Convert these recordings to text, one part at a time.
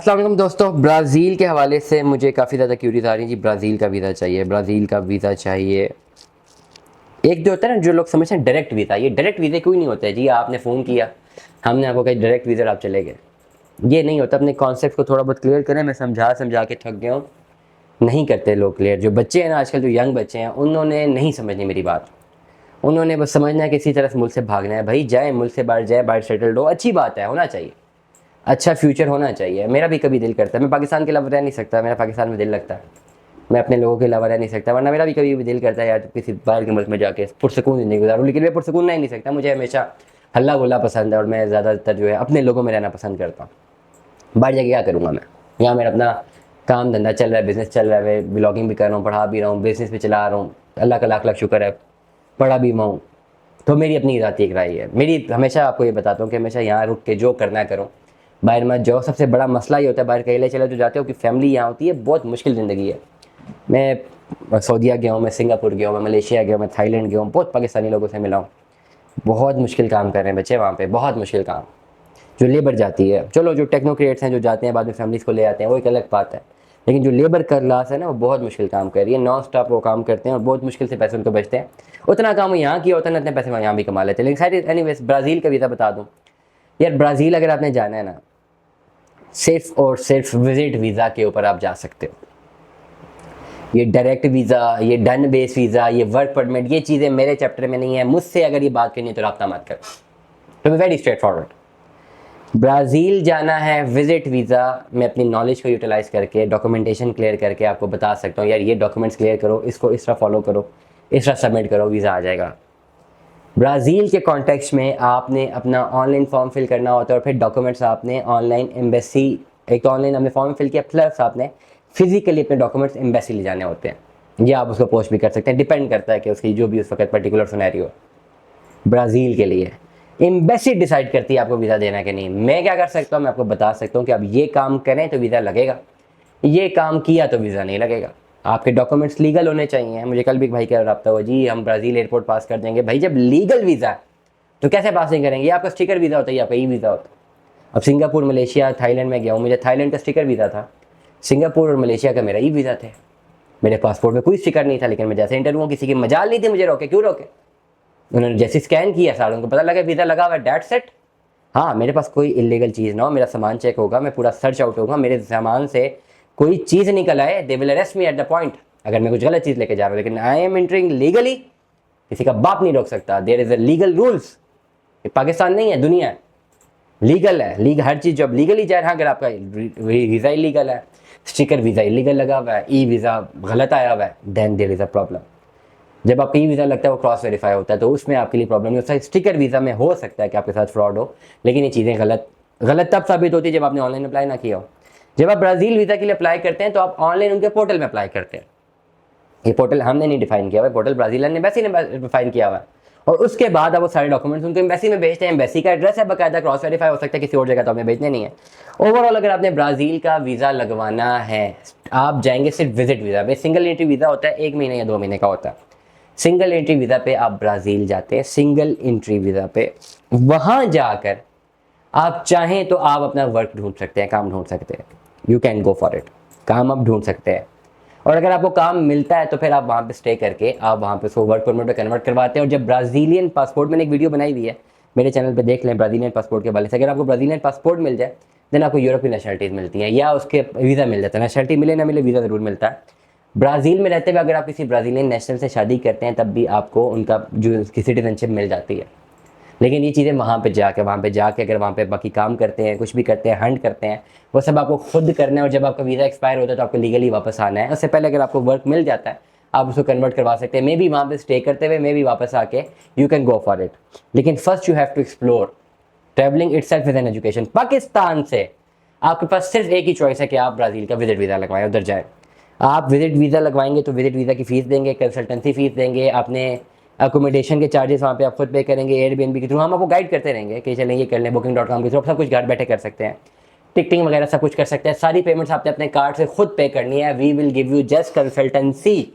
अस्सलाम वालेकुम दोस्तों। ब्राज़ील के हवाले से मुझे काफ़ी ज़्यादा क्यूरीज आ रही हैं जी। ब्राज़ील का वीज़ा चाहिए, ब्राज़ील का वीज़ा चाहिए। एक जो होता है ना, जो लोग समझते हैं डायरेक्ट वीज़ा, ये डायरेक्ट वीज़े कोई नहीं होता है जी। आपने फ़ोन किया, हमने आपको कहा डायरेक्ट वीज़ा, आप चले गए, ये नहीं होता। अपने कॉन्सेप्ट को थोड़ा बहुत क्लियर करें। मैं समझा समझा के थक गया हूँ, नहीं करते लोग क्लियर। जो बच्चे हैं ना आजकल, जो यंग बच्चे हैं, उन्होंने नहीं समझनी मेरी बात। उन्होंने बस समझना है किसी तरह से मुल्क से भागना है। भाई जाए, मुल्क से बाहर जाए, बाहर सेटल्ड हो, अच्छी बात है, होना चाहिए, अच्छा फ्यूचर होना चाहिए। मेरा भी कभी दिल करता है, मैं पाकिस्तान के अलावा रह नहीं सकता, मेरा पाकिस्तान में दिल लगता है, मैं अपने लोगों के अलावा रह नहीं सकता, वरना मेरा भी कभी भी दिल करता है यार किसी बाहर के मुल्क में जाके पुरसकून ज़िंदगी गुजारूँ। लेकिन मैं पुरसकून रह नहीं सकता, मुझे हमेशा हल्ला गुल्ला पसंद है और मैं ज़्यादातर जो है अपने लोगों में रहना पसंद करता हूँ। बाहर जाके क्या करूँगा मैं? यहाँ मेरा अपना काम धंधा चल रहा है, बिज़नेस चल रहा है, मैं ब्लॉगिंग भी कर रहा हूँ, पढ़ा भी रहा हूँ, बिज़नेस भी चला रहा हूँ, अल्लाह का लाख लाख शुक्र है, पढ़ा भी मैं हूँ। तो मेरी अपनी ज़ाती एक राय है मेरी, हमेशा आपको ये बताता हूँ कि हमेशा यहाँ रुक के जो करना है करो, बाहर मत जाओ। सबसे बड़ा मसला ये होता है बाहर अकेले चले जो जाते हो कि फैमिली यहाँ होती है, बहुत मुश्किल ज़िंदगी है। मैं सऊदीया गया हूँ, मैं सिंगापुर गया हूँ, मैं मलेशिया गया हूँ, मैं थाईलैंड गया हूँ, बहुत पाकिस्तानी लोगों से मिला हूँ। बहुत मुश्किल काम कर रहे हैं बच्चे वहाँ पे, बहुत मुश्किल काम। जो लेबर जाती है, चलो जो टेक्नोक्रेट्स हैं जो जाते हैं बाद में फैमिलीज़ को ले आते हैं, वो एक अलग बात है। लेकिन जो लेबर का क्लास है ना, वो बहुत मुश्किल काम कर रही है, नॉन स्टॉप वो काम करते हैं और बहुत मुश्किल से पैसे उनको बचते हैं। उतना काम वो यहाँ किया होता है ना, इतने पैसे वहाँ यहाँ भी कमा लेते हैं। लेकिन खैर एनीवेज, ब्राज़ील का वीज़ा बता दूँ यार। ब्राज़ील अगर आपने जाना है ना, सिर्फ और सिर्फ विजिट वीज़ा के ऊपर आप जा सकते हो। ये डायरेक्ट वीज़ा, ये डन बेस वीज़ा, ये वर्क परमिट, ये चीज़ें मेरे चैप्टर में नहीं है। मुझसे अगर ये बात करनी है तो रब्ता मत करो। तो वेरी स्ट्रेट फॉरवर्ड, ब्राज़ील जाना है विजिट वीज़ा, मैं अपनी नॉलेज को यूटिलाइज़ करके डॉक्यूमेंटेशन क्लियर करके आपको बता सकता हूँ यार ये डॉक्यूमेंट्स क्लियर करो, इसको इस तरह फॉलो करो, इस तरह सबमिट करो, वीज़ा आ जाएगा। ब्राज़ील के कॉन्टेक्स्ट में आपने अपना ऑनलाइन फॉर्म फिल करना होता है और फिर डॉक्यूमेंट्स आपने ऑनलाइन एम्बेसी, एक तो ऑनलाइन आपने फॉर्म फिल किया, प्लस आपने फिजिकली अपने डॉक्यूमेंट्स एम्बेसी ले जाने होते हैं। या आप उसको पोस्ट भी कर सकते हैं, डिपेंड करता है कि उसकी जो भी उस वक्त पर्टिकुलर सिनेरियो। ब्राज़ील के लिए एम्बेसी डिसाइड करती है आपको वीज़ा देना है कि नहीं। मैं क्या कर सकता हूँ, मैं आपको बता सकता हूँ कि आप ये काम करें तो वीज़ा लगेगा, ये काम किया तो वीज़ा नहीं लगेगा। आपके डॉक्यूमेंट्स लीगल होने चाहिए। मुझे कल भी एक भाई का रब्ता हुआ, जी हम ब्राज़ील एयरपोर्ट पास कर देंगे। भाई जब लीगल वीज़ा है तो कैसे पास नहीं करेंगे? ये आपका स्टिकर वीज़ा होता है, आपका ई वीज़ा होता है। अब सिंगापुर, मलेशिया, थाईलैंड में गया हूँ, मुझे थाईलैंड का स्टिकर वीज़ा था, सिंगापुर और मलेशिया का मेरा ई वीज़ा थे। मेरे पासपोर्ट में कोई स्टिकर नहीं था, लेकिन मैं जैसे इंटरव्यू, किसी की मजाल नहीं थी मुझे रोके। क्यों रोके? उन्होंने जैसे स्कैन किया सारा, उनको पता लगा वीज़ा लगा हुआ है, डेट सेट। हाँ, मेरे पास कोई इलीगल चीज़ ना हो, मेरा सामान चेक होगा, मैं पूरा सर्च आउट होगा, मेरे सामान से कोई चीज़ निकल आए, they will arrest me at the point, अगर मैं कुछ गलत चीज़ लेके जा रहा हूँ। लेकिन आई एम एंटरिंग लीगली, किसी का बाप नहीं रोक सकता। There is a legal rules. Pakistan नहीं है, दुनिया है, लीगल है। लीगल हर चीज़ जब लीगली जा रहा है। अगर आपका वीज़ा इलीगल है, स्टिकर वीज़ा इलीगल लगा हुआ है, ई वीज़ा गलत आया हुआ है, then there is a problem. जब आपका ई वीज़ा लगता है वो क्रॉस वेरीफाई होता है, तो उसमें आपके लिए प्रॉब्लम नहीं होता। स्टिकर वीज़ा में हो सकता है कि आपके साथ फ्रॉड हो, लेकिन ये चीज़ें गलत गलत तब साबित होती है जब आपने ऑनलाइन अप्लाई ना किया हो। जब आप ब्राज़ील वीज़ा के लिए अप्लाई करते हैं तो आप ऑनलाइन उनके पोर्टल में अप्लाई करते हैं। ये पोर्टल हमने नहीं डिफाइन किया हुआ है, पोर्टल ब्राज़ील ने एम्बेसी ने डिफाइन किया हुआ है। और उसके बाद आप वो सारे डॉक्यूमेंट्स उनको एम्बेसी में भेजते हैं। एम्बेसी का एड्रेस है बाकायदा, क्रॉस वेरीफाई हो सकता है किसी और जगह, तो आपने भेजने नहीं है। ओवरऑल अगर आपने ब्राज़ील का वीज़ा लगवाना है, आप जाएंगे सिर्फ विजिट वीज़ा पे। सिंगल एंट्री वीज़ा होता है, 1 महीने या 2 महीने का होता है। सिंगल एंट्री वीज़ा पे आप ब्राज़ील जाते हैं, सिंगल एंट्री वीज़ा पे। वहाँ जाकर आप चाहें तो आप अपना वर्क ढूंढ सकते हैं, काम ढूंढ सकते हैं। You can go for it, काम आप ढूंढ सकते हैं। और अगर आपको काम मिलता है तो फिर आप वहाँ पे स्टे करके आप वहाँ पे उसको वर्क परमिट में कन्वर्ट करवाते हैं। और जब ब्राज़ीलियन पासपोर्ट, मैंने एक वीडियो बनाई हुई है मेरे चैनल पे, देख लें, ब्राज़ीलियन पासपोर्ट के बारे से। अगर आपको ब्राज़ीलियन पासपोर्ट मिल जाए देन आपको यूरोप की नेशनलिटीज़ मिलती हैं, या उसके वीज़ा मिल जाता है। नेशनलिटी मिले ना मिले, वीज़ा ज़रूर मिलता है। ब्राज़ील में रहते हुए अगर आप किसी ब्राज़ीलियन नेशनल से शादी करते हैं तब भी आपको उनका जो उसकी सिटीजनशिप मिल जाती है। लेकिन ये चीज़ें वहाँ पे जाके अगर वहाँ पे बाकी काम करते हैं, कुछ भी करते हैं, हंट करते हैं, वो सब आपको खुद करना है। और जब आपका वीज़ा एक्सपायर होता है तो आपको लीगली वापस आना है। उससे पहले अगर आपको वर्क मिल जाता है आप उसको कन्वर्ट करवा सकते हैं, मे बी वहाँ पे स्टे करते हुए, मे बी वापस आके you can go for it. लेकिन first you have to explore. Travelling itself is an education. Pakistan से आपके पास सिर्फ एक ही चॉइस है कि आप ब्राज़ील का विजिट वीज़ा लगवाएं, उधर जाएँ। आप विजिट वीज़ा लगवाएंगे तो विजिट वीज़ा की फ़ीस देंगे, कंसल्टेंसी फ़ीस देंगे, अपने अकोमोडेशन के चार्जेस वहाँ पे आप खुद पे करेंगे, एयरबीएनबी के थ्रू। हम आपको गाइड करते रहेंगे कि चलें ये कर लें, booking.com के थ्रू आप सब कुछ घर बैठे कर सकते हैं, टिकटिंग वगैरह सब कुछ कर सकते हैं। सारी पेमेंट्स आपने अपने कार्ड से खुद पे करनी है। We will give you just consultancy.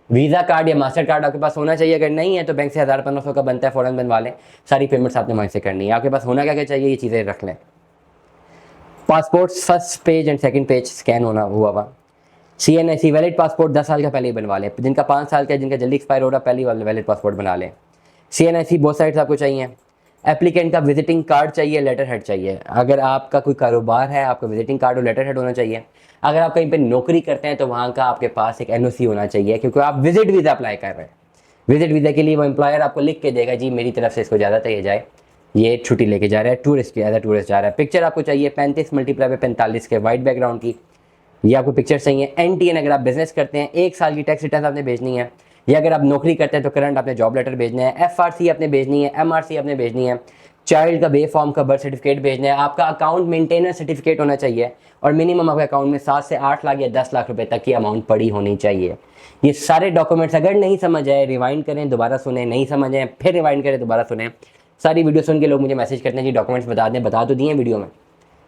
Visa card या मास्टर कार्ड आपके पास होना चाहिए, अगर नहीं है तो बैंक से 1000-1500 का बनता है, फ़ौरन बनवा लें। सारी पेमेंट्स आपने वहीं से करनी है। आपके पास होना क्या क्या चाहिए, ये चीज़ें रख लें। Passport first page and second page scan होना हुआ हुआ। CNIC वैलिड पासपोर्ट 10 साल का पहले ही बनवा लें, जिनका 5 साल का, जिनका जल्दी एक्सपायर हो रहा पहली वाला वैलिड पासपोर्ट बना लें। CNIC बोथ साइड्स आपको चाहिए। एप्लीकेंट का विजिटिंग कार्ड चाहिए, लेटर हेड चाहिए। अगर आपका कोई कारोबार है, आपका विजिटिंग कार्ड और लेटर हेड होना चाहिए। अगर आप कहीं पे नौकरी करते हैं तो वहाँ का आपके पास एक NOC होना चाहिए, क्योंकि आप विजिट वीज़ा अप्लाई कर रहे हैं। विजिट वीज़ा के लिए वो एम्प्लॉयर आपको लिख के देगा, जी मेरी तरफ से इसको इजाज़त है ये जाए, ये छुट्टी लेके जा रहा है, टूरिस्ट एज टूरिस्ट जा रहा है। पिक्चर आपको चाहिए 35 × 45 के वाइट बैकग्राउंड की, ये आपको पिक्चर चाहिए। NTN अगर आप बिजनेस करते हैं 1 साल की टैक्स रिटर्न आपने भेजनी है, या अगर आप नौकरी करते हैं तो करंट आपने जॉब लेटर भेजना है। FRC आपने भेजनी है, MRC आपने भेजनी है। चाइल्ड का बे फॉर्म का बर्थ सर्टिफिकेट भेजना है। आपका अकाउंट मेंटेनर सर्टिफिकेट होना चाहिए, और मिनिमम आपके अकाउंट में 7 से 8 लाख या 10 लाख रुपए तक की अमाउंट पड़ी होनी चाहिए। ये सारे डॉक्यूमेंट्स अगर नहीं समझ आए रिवाइंड करें, दोबारा सुने, नहीं समझ आए फिर रिवाइंड करें, दोबारा सुने। सारी वीडियो सुन के लोग मुझे मैसेज करते हैं, जी डॉक्यूमेंट्स बता दें, बता तो दिए वीडियो में।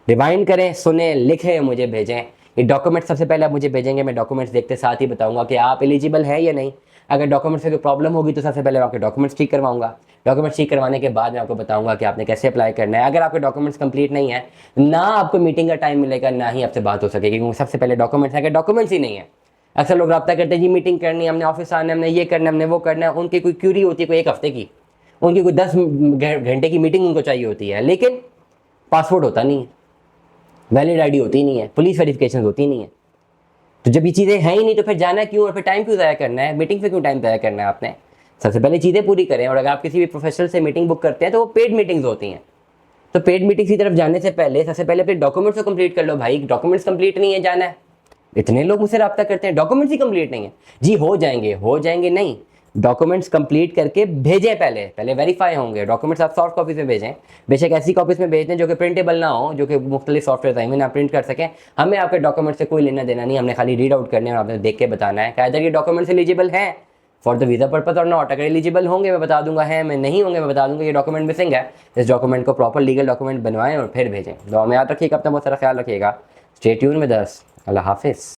रिवाइंड करें, सुने, लिखें, मुझे भेजें। ये डॉक्यूमेंट्स सबसे पहले आप मुझे भेजेंगे, मैं डॉक्यूमेंट्स देखते साथ ही बताऊंगा कि आप एलिजिबल है या नहीं। अगर डॉक्यूमेंट्स में कोई प्रॉब्लम होगी तो सबसे पहले मैं आपके डॉक्यूमेंट्स ठीक करवाऊंगा। डॉक्यूमेंट्स ठीक करवाने के बाद मैं आपको बताऊंगा कि आपने कैसे अप्लाई करना है। अगर आपके डॉक्यूमेंट्स कंप्लीट नहीं है, ना आपको मीटिंग का टाइम मिलेगा, ना ही आपसे बात हो सकेगी, क्योंकि सबसे पहले डॉक्यूमेंट्स है। अगर डॉक्यूमेंट्स ही नहीं है, अक्सर लोग रब्ता करते हैं, जी मीटिंग करनी है, हमने ऑफिस आना है, हमने ये करना है, हमने वो करना है। उनकी कोई क्यूरी होती है कोई 1 हफ्ते की, उनकी कोई 10 घंटे की मीटिंग उनको चाहिए होती है, लेकिन पासपोर्ट होता नहीं है, वैलिड ID होती नहीं है, पुलिस वेरिफिकेशन होती नहीं है। तो जब ये चीज़ें हैं ही नहीं तो फिर जाना क्यों, और फिर टाइम क्यों ज़ाया करना है, मीटिंग पे क्यों टाइम ज़ाया करना है आपने। सबसे पहले चीज़ें पूरी करें। और अगर आप किसी भी प्रोफेशनल से मीटिंग बुक करते हैं तो वो पेड मीटिंग्स होती हैं, तो पेड मीटिंग की तरफ जाने से पहले सबसे पहले अपने डॉक्यूमेंट्स को कंप्लीट कर लो। भाई डॉक्यूमेंट्स कंप्लीट नहीं है, जाना है। इतने लोग मुझसे रब्ता करते हैं, डॉक्यूमेंट्स ही कंप्लीट नहीं है। जी हो जाएंगे नहीं, डॉक्यूमेंट्स कंप्लीट करके भेजें। पहले वेरीफाई होंगे डॉक्यूमेंट्स। आप सॉफ्ट कॉपीज में भेजें, बेशक ऐसी कॉपीज में भेज दें जो कि प्रिंटेबल ना हो, जो कि मुख्तलिफ सॉफ्टवेयर हैं आप प्रिंट कर सकें। हमें आपके डॉक्यूमेंट से कोई लेना देना नहीं, हमने खाली रीड आउट करने और आपने देख के बताना है कि अगर ये डॉक्यूमेंट्स एलिजिबल हैं फॉर द वीज़ा पर्पज और नॉट। अगर एलिजिबल होंगे मैं बता दूंगा है, मैं नहीं होंगे मैं बता दूंगा ये डॉक्यूमेंट मिसिंग है। इस डॉक्यूमेंट को प्रॉपर लीगल डॉक्यूमेंट बनवाएं और फिर भेजें। दुआ में याद रखिएगा, अपना बहुत सारा ख्याल रखिएगा। Stay tune with us. अल्लाह हाफिज़।